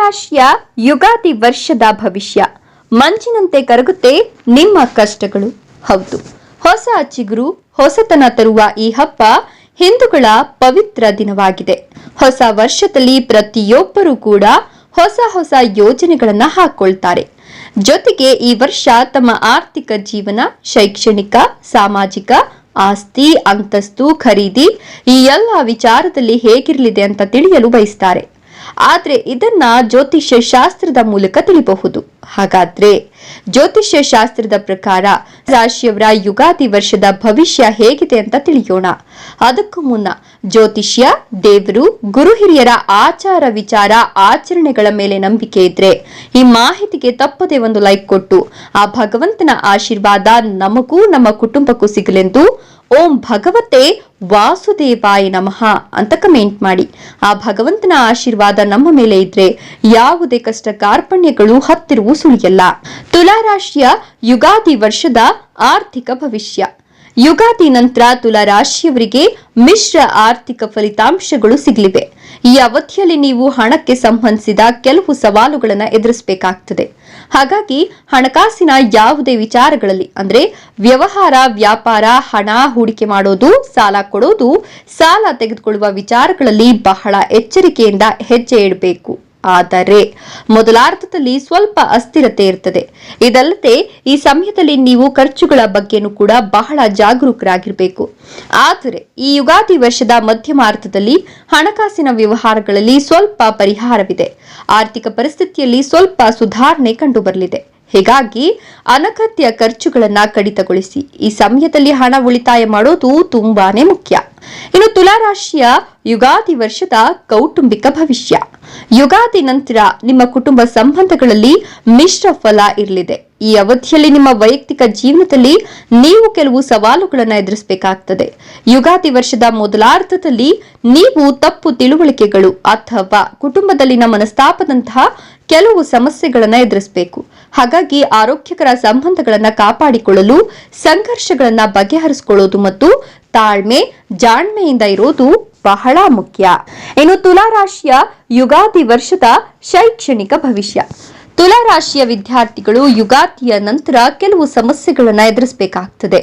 ತುಲಾರಾಶಿಯ ಯುಗಾದಿ ವರ್ಷದ ಭವಿಷ್ಯ. ಮಂಜಿನಂತೆ ಕರಗುತ್ತೆ ನಿಮ್ಮ ಕಷ್ಟಗಳು. ಹೌದು, ಹೊಸ ಚಿಗುರು, ಹೊಸತನ ತರುವ ಈ ಹಬ್ಬ ಹಿಂದೂಗಳ ಪವಿತ್ರ ದಿನವಾಗಿದೆ. ಹೊಸ ವರ್ಷದಲ್ಲಿ ಪ್ರತಿಯೊಬ್ಬರೂ ಕೂಡ ಹೊಸ ಹೊಸ ಯೋಜನೆಗಳನ್ನ ಹಾಕೊಳ್ತಾರೆ. ಜೊತೆಗೆ ಈ ವರ್ಷ ತಮ್ಮ ಆರ್ಥಿಕ ಜೀವನ, ಶೈಕ್ಷಣಿಕ, ಸಾಮಾಜಿಕ, ಆಸ್ತಿ, ಅಂತಸ್ತು, ಖರೀದಿ ಈ ಎಲ್ಲ ವಿಚಾರದಲ್ಲಿ ಹೇಗಿರಲಿದೆ ಅಂತ ತಿಳಿಯಲು ಬಯಸ್ತಾರೆ. ಆದ್ರೆ ಇದನ್ನ ಜ್ಯೋತಿಷ್ಯ ಶಾಸ್ತ್ರದ ಮೂಲಕ ತಿಳಿಯಬಹುದು. ಹಾಗಾದ್ರೆ ಜ್ಯೋತಿಷ್ಯ ಶಾಸ್ತ್ರದ ಪ್ರಕಾರ ರಾಶಿಯವರ ಯುಗಾದಿ ವರ್ಷದ ಭವಿಷ್ಯ ಹೇಗಿದೆ ಅಂತ ತಿಳಿಯೋಣ. ಅದಕ್ಕೂ ಮುನ್ನ ಜ್ಯೋತಿಷ್ಯ, ದೇವರು, ಗುರು ಹಿರಿಯರ ಆಚಾರ ವಿಚಾರ, ಆಚರಣೆಗಳ ಮೇಲೆ ನಂಬಿಕೆ ಇದ್ರೆ ಈ ಮಾಹಿತಿಗೆ ತಪ್ಪದೆ ಒಂದು ಲೈಕ್ ಕೊಟ್ಟು ಆ ಭಗವಂತನ ಆಶೀರ್ವಾದ ನಮಗೂ ನಮ್ಮ ಕುಟುಂಬಕ್ಕೂ ಸಿಗಲೆಂದು ಓಂ ಭಗವತೆ ವಾಸುದೇವಾಯ ನಮಃ ಅಂತ ಕಮೆಂಟ್ ಮಾಡಿ. ಆ ಭಗವಂತನ ಆಶೀರ್ವಾದ ನಮ್ಮ ಮೇಲೆ ಇದ್ರೆ ಯಾವುದೇ ಕಷ್ಟ ಕಾರ್ಪಣ್ಯಗಳು ಹತ್ತಿರವೂ ಸುಳಿಯಲ್ಲ. ತುಲಾರಾಶಿಯ ಯುಗಾದಿ ವರ್ಷದ ಆರ್ಥಿಕ ಭವಿಷ್ಯ. ಯುಗಾದಿ ನಂತರ ತುಲಾರಾಶಿಯವರಿಗೆ ಮಿಶ್ರ ಆರ್ಥಿಕ ಫಲಿತಾಂಶಗಳು ಸಿಗಲಿವೆ. ಈ ಅವಧಿಯಲ್ಲಿ ನೀವು ಹಣಕ್ಕೆ ಸಂಬಂಧಿಸಿದ ಕೆಲವು ಸವಾಲುಗಳನ್ನು ಎದುರಿಸಬೇಕಾಗ್ತದೆ. ಹಾಗಾಗಿ ಹಣಕಾಸಿನ ಯಾವುದೇ ವಿಚಾರಗಳಲ್ಲಿ ಅಂದ್ರೆ ವ್ಯವಹಾರ, ವ್ಯಾಪಾರ, ಹಣ ಹೂಡಿಕೆ ಮಾಡೋದು, ಸಾಲ ಕೊಡೋದು, ಸಾಲ ತೆಗೆದುಕೊಳ್ಳುವ ವಿಚಾರಗಳಲ್ಲಿ ಬಹಳ ಎಚ್ಚರಿಕೆಯಿಂದ ಹೆಜ್ಜೆ ಇಡಬೇಕು. ಆದರೆ ಮೊದಲಾರ್ಧದಲ್ಲಿ ಸ್ವಲ್ಪ ಅಸ್ಥಿರತೆ ಇರ್ತದೆ. ಇದಲ್ಲದೆ ಈ ಸಮಯದಲ್ಲಿ ನೀವು ಖರ್ಚುಗಳ ಬಗ್ಗೆನೂ ಕೂಡ ಬಹಳ ಜಾಗರೂಕರಾಗಿರಬೇಕು. ಆದರೆ ಈ ಯುಗಾದಿ ವರ್ಷದ ಮಧ್ಯಮಾರ್ಧದಲ್ಲಿ ಹಣಕಾಸಿನ ವ್ಯವಹಾರಗಳಲ್ಲಿ ಸ್ವಲ್ಪ ಪರಿಹಾರವಿದೆ. ಆರ್ಥಿಕ ಪರಿಸ್ಥಿತಿಯಲ್ಲಿ ಸ್ವಲ್ಪ ಸುಧಾರಣೆ ಕಂಡುಬರಲಿದೆ. ಹೀಗಾಗಿ ಅನಗತ್ಯ ಖರ್ಚುಗಳನ್ನ ಕಡಿತಗೊಳಿಸಿ. ಈ ಸಮಯದಲ್ಲಿ ಹಣ ಉಳಿತಾಯ ಮಾಡೋದು ತುಂಬಾನೇ ಮುಖ್ಯ. ಇನ್ನು ತುಲಾರಾಶಿಯ ಯುಗಾದಿ ವರ್ಷದ ಕೌಟುಂಬಿಕ ಭವಿಷ್ಯ. ಯುಗಾದಿ ನಂತರ ನಿಮ್ಮ ಕುಟುಂಬ ಸಂಬಂಧಗಳಲ್ಲಿ ಮಿಶ್ರ ಫಲ ಇರಲಿದೆ. ಈ ಅವಧಿಯಲ್ಲಿ ನಿಮ್ಮ ವೈಯಕ್ತಿಕ ಜೀವನದಲ್ಲಿ ನೀವು ಕೆಲವು ಸವಾಲುಗಳನ್ನು ಎದುರಿಸಬೇಕಾಗ್ತದೆ. ಯುಗಾದಿ ವರ್ಷದ ಮೊದಲಾರ್ಧದಲ್ಲಿ ನೀವು ತಪ್ಪು ತಿಳುವಳಿಕೆಗಳು ಅಥವಾ ಕುಟುಂಬದಲ್ಲಿನ ಮನಸ್ತಾಪದಂತಹ ಕೆಲವು ಸಮಸ್ಯೆಗಳನ್ನು ಎದುರಿಸಬೇಕು. ಹಾಗಾಗಿ ಆರೋಗ್ಯಕರ ಸಂಬಂಧಗಳನ್ನು ಕಾಪಾಡಿಕೊಳ್ಳಲು ಸಂಘರ್ಷಗಳನ್ನ ಬಗೆಹರಿಸಿಕೊಳ್ಳೋದು ಮತ್ತು ತಾಳ್ಮೆ, ಜಾಣ್ಮೆಯಿಂದ ಇರೋದು ಬಹಳ ಮುಖ್ಯ. ಇನ್ನು ತುಲಾರಾಶಿಯ ಯುಗಾದಿ ವರ್ಷದ ಶೈಕ್ಷಣಿಕ ಭವಿಷ್ಯ. ತುಲಾರಾಶಿಯ ವಿದ್ಯಾರ್ಥಿಗಳು ಯುಗಾದಿಯ ನಂತರ ಕೆಲವು ಸಮಸ್ಯೆಗಳನ್ನ ಎದುರಿಸಬೇಕಾಗ್ತದೆ.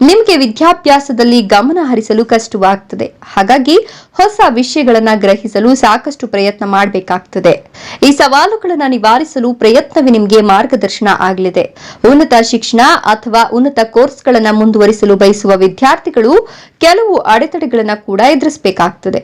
ನಿಮಗೆ ವಿದ್ಯಾಭ್ಯಾಸದಲ್ಲಿ ಗಮನ ಹರಿಸಲು ಕಷ್ಟವಾಗ್ತದೆ. ಹಾಗಾಗಿ ಹೊಸ ವಿಷಯಗಳನ್ನ ಗ್ರಹಿಸಲು ಸಾಕಷ್ಟು ಪ್ರಯತ್ನ ಮಾಡಬೇಕಾಗ್ತದೆ. ಈ ಸವಾಲುಗಳನ್ನ ನಿವಾರಿಸಲು ಪ್ರಯತ್ನವೇ ನಿಮಗೆ ಮಾರ್ಗದರ್ಶನ ಆಗಲಿದೆ. ಉನ್ನತ ಶಿಕ್ಷಣ ಅಥವಾ ಉನ್ನತ ಕೋರ್ಸ್ಗಳನ್ನ ಮುಂದುವರಿಸಲು ಬಯಸುವ ವಿದ್ಯಾರ್ಥಿಗಳು ಕೆಲವು ಅಡೆತಡೆಗಳನ್ನ ಕೂಡ ಎದುರಿಸಬೇಕಾಗ್ತದೆ.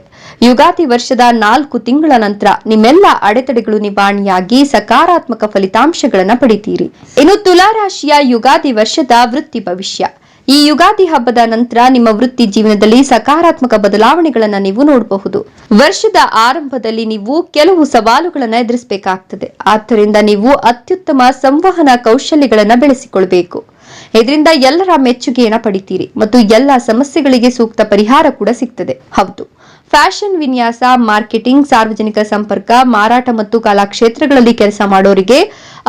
ಯುಗಾದಿ ವರ್ಷದ 4 ತಿಂಗಳ ನಂತರ ನಿಮ್ಮೆಲ್ಲ ಅಡೆತಡೆಗಳು ನಿವಾರಣೆಯಾಗಿ ಸಕಾರಾತ್ಮಕ ಫಲಿತಾಂಶಗಳನ್ನು ಪಡಿತೀರಿ. ಇನ್ನು ತುಲಾರಾಶಿಯ ಯುಗಾದಿ ವರ್ಷದ ವೃತ್ತಿ ಭವಿಷ್ಯ. ಈ ಯುಗಾದಿ ಹಬ್ಬದ ನಂತರ ನಿಮ್ಮ ವೃತ್ತಿ ಜೀವನದಲ್ಲಿ ಸಕಾರಾತ್ಮಕ ಬದಲಾವಣೆಗಳನ್ನು ನೀವು ನೋಡಬಹುದು. ವರ್ಷದ ಆರಂಭದಲ್ಲಿ ನೀವು ಕೆಲವು ಸವಾಲುಗಳನ್ನು ಎದುರಿಸಬೇಕಾಗ್ತದೆ. ಆದ್ದರಿಂದ ನೀವು ಅತ್ಯುತ್ತಮ ಸಂವಹನ ಕೌಶಲ್ಯಗಳನ್ನು ಬೆಳೆಸಿಕೊಳ್ಳಬೇಕು. ಇದರಿಂದ ಎಲ್ಲರ ಮೆಚ್ಚುಗೆಯನ್ನು ಪಡಿತೀರಿ ಮತ್ತು ಎಲ್ಲ ಸಮಸ್ಯೆಗಳಿಗೆ ಸೂಕ್ತ ಪರಿಹಾರ ಕೂಡ ಸಿಗ್ತದೆ. ಹೌದು, ಫ್ಯಾಷನ್, ವಿನ್ಯಾಸ, ಮಾರ್ಕೆಟಿಂಗ್, ಸಾರ್ವಜನಿಕ ಸಂಪರ್ಕ, ಮಾರಾಟ ಮತ್ತು ಕಲಾ ಕ್ಷೇತ್ರಗಳಲ್ಲಿ ಕೆಲಸ ಮಾಡೋರಿಗೆ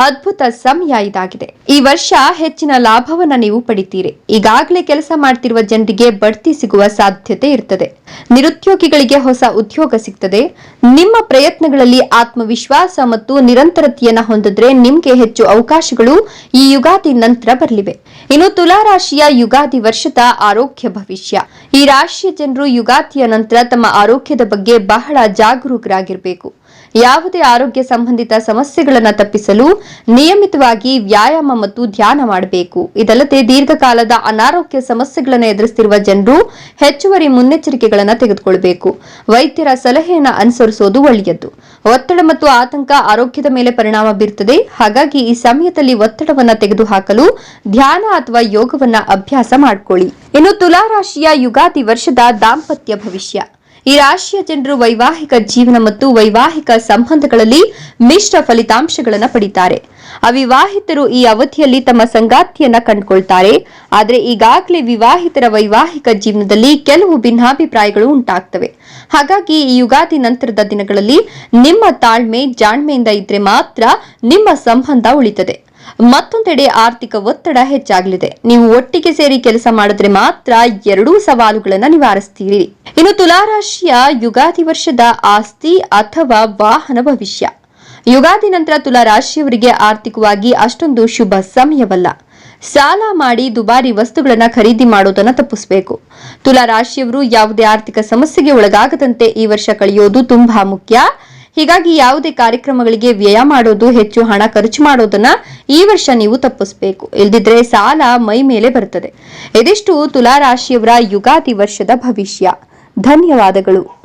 ಅದ್ಭುತ ಸಮಯ ಇದಾಗಿದೆ. ಈ ವರ್ಷ ಹೆಚ್ಚಿನ ಲಾಭವನ್ನ ನೀವು ಪಡಿತೀರಿ. ಈಗಾಗಲೇ ಕೆಲಸ ಮಾಡ್ತಿರುವ ಜನರಿಗೆ ಬಡ್ತಿ ಸಿಗುವ ಸಾಧ್ಯತೆ ಇರ್ತದೆ. ನಿರುದ್ಯೋಗಿಗಳಿಗೆ ಹೊಸ ಉದ್ಯೋಗ ಸಿಗ್ತದೆ. ನಿಮ್ಮ ಪ್ರಯತ್ನಗಳಲ್ಲಿ ಆತ್ಮವಿಶ್ವಾಸ ಮತ್ತು ನಿರಂತರತೆಯನ್ನ ಹೊಂದಿದ್ರೆ ನಿಮ್ಗೆ ಹೆಚ್ಚು ಅವಕಾಶಗಳು ಈ ಯುಗಾದಿ ನಂತರ ಬರಲಿವೆ. ಇನ್ನು ತುಲಾರಾಶಿಯ ಯುಗಾದಿ ವರ್ಷದ ಆರೋಗ್ಯ ಭವಿಷ್ಯ. ಈ ರಾಶಿಯ ಜನರು ಯುಗಾದಿಯ ನಂತರ ತಮ್ಮ ಆರೋಗ್ಯದ ಬಗ್ಗೆ ಬಹಳ ಜಾಗರೂಕರಾಗಿರಬೇಕು. ಯಾವುದೇ ಆರೋಗ್ಯ ಸಂಬಂಧಿತ ಸಮಸ್ಯೆಗಳನ್ನು ತಪ್ಪಿಸಲು ನಿಯಮಿತವಾಗಿ ವ್ಯಾಯಾಮ ಮತ್ತು ಧ್ಯಾನ ಮಾಡಬೇಕು. ಇದಲ್ಲದೆ ದೀರ್ಘಕಾಲದ ಅನಾರೋಗ್ಯ ಸಮಸ್ಯೆಗಳನ್ನು ಎದುರಿಸುತ್ತಿರುವ ಜನರು ಹೆಚ್ಚುವರಿ ಮುನ್ನೆಚ್ಚರಿಕೆಗಳನ್ನು ತೆಗೆದುಕೊಳ್ಳಬೇಕು. ವೈದ್ಯರ ಸಲಹೆಯನ್ನು ಅನುಸರಿಸುವುದು ಒಳ್ಳೆಯದು. ಒತ್ತಡ ಮತ್ತು ಆತಂಕ ಆರೋಗ್ಯದ ಮೇಲೆ ಪರಿಣಾಮ ಬೀರುತ್ತದೆ. ಹಾಗಾಗಿ ಈ ಸಮಯದಲ್ಲಿ ಒತ್ತಡವನ್ನು ತೆಗೆದುಹಾಕಲು ಧ್ಯಾನ ಅಥವಾ ಯೋಗವನ್ನ ಅಭ್ಯಾಸ ಮಾಡಿಕೊಳ್ಳಿ. ಇನ್ನು ತುಲಾರಾಶಿಯ ಯುಗಾದಿ ವರ್ಷದ ದಾಂಪತ್ಯ ಭವಿಷ್ಯ. ಈ ರಾಶಿಯ ಜನರು ವೈವಾಹಿಕ ಜೀವನ ಮತ್ತು ವೈವಾಹಿಕ ಸಂಬಂಧಗಳಲ್ಲಿ ಮಿಶ್ರ ಫಲಿತಾಂಶಗಳನ್ನು ಪಡಿತಾರೆ. ಅವಿವಾಹಿತರು ಈ ಅವಧಿಯಲ್ಲಿ ತಮ್ಮ ಸಂಗಾತಿಯನ್ನ ಕಂಡುಕೊಳ್ತಾರೆ. ಆದರೆ ಈಗಾಗಲೇ ವಿವಾಹಿತರ ವೈವಾಹಿಕ ಜೀವನದಲ್ಲಿ ಕೆಲವು ಭಿನ್ನಾಭಿಪ್ರಾಯಗಳು ಉಂಟಾಗ್ತವೆ. ಹಾಗಾಗಿ ಈ ಯುಗಾದಿ ನಂತರದ ದಿನಗಳಲ್ಲಿ ನಿಮ್ಮ ತಾಳ್ಮೆ, ಜಾಣ್ಮೆಯಿಂದ ಇದ್ರೆ ಮಾತ್ರ ನಿಮ್ಮ ಸಂಬಂಧ ಉಳಿತದೆ. ಮತ್ತೊಂದೆಡೆ ಆರ್ಥಿಕ ಒತ್ತಡ ಹೆಚ್ಚಾಗಲಿದೆ. ನೀವು ಒಟ್ಟಿಗೆ ಸೇರಿ ಕೆಲಸ ಮಾಡಿದ್ರೆ ಮಾತ್ರ ಎರಡೂ ಸವಾಲುಗಳನ್ನು ನಿವಾರಿಸ್ತೀರಿ. ಇನ್ನು ತುಲಾರಾಶಿಯ ಯುಗಾದಿ ವರ್ಷದ ಆಸ್ತಿ ಅಥವಾ ವಾಹನ ಭವಿಷ್ಯ. ಯುಗಾದಿ ನಂತರ ತುಲಾ ರಾಶಿಯವರಿಗೆ ಆರ್ಥಿಕವಾಗಿ ಅಷ್ಟೊಂದು ಶುಭ ಸಮಯವಲ್ಲ. ಸಾಲ ಮಾಡಿ ದುಬಾರಿ ವಸ್ತುಗಳನ್ನು ಖರೀದಿ ಮಾಡೋದನ್ನ ತಪ್ಪಿಸಬೇಕು. ತುಲಾ ರಾಶಿಯವರು ಯಾವುದೇ ಆರ್ಥಿಕ ಸಮಸ್ಯೆಗೆ ಒಳಗಾಗದಂತೆ ಈ ವರ್ಷ ಕಳೆಯೋದು ತುಂಬಾ ಮುಖ್ಯ. ಹೀಗಾಗಿ ಯಾವುದೇ ಕಾರ್ಯಕ್ರಮಗಳಿಗೆ ವ್ಯಯ ಮಾಡೋದು, ಹೆಚ್ಚು ಹಣ ಖರ್ಚು ಮಾಡೋದನ್ನ ಈ ವರ್ಷ ನೀವು ತಪ್ಪಿಸಬೇಕು. ಇಲ್ದಿದ್ರೆ ಸಾಲ ಮೈ ಮೇಲೆ ಬರ್ತದೆ. ಇದಿಷ್ಟು ತುಲಾ ರಾಶಿಯವರ ಯುಗಾದಿ ವರ್ಷದ ಭವಿಷ್ಯ. ಧನ್ಯವಾದಗಳು.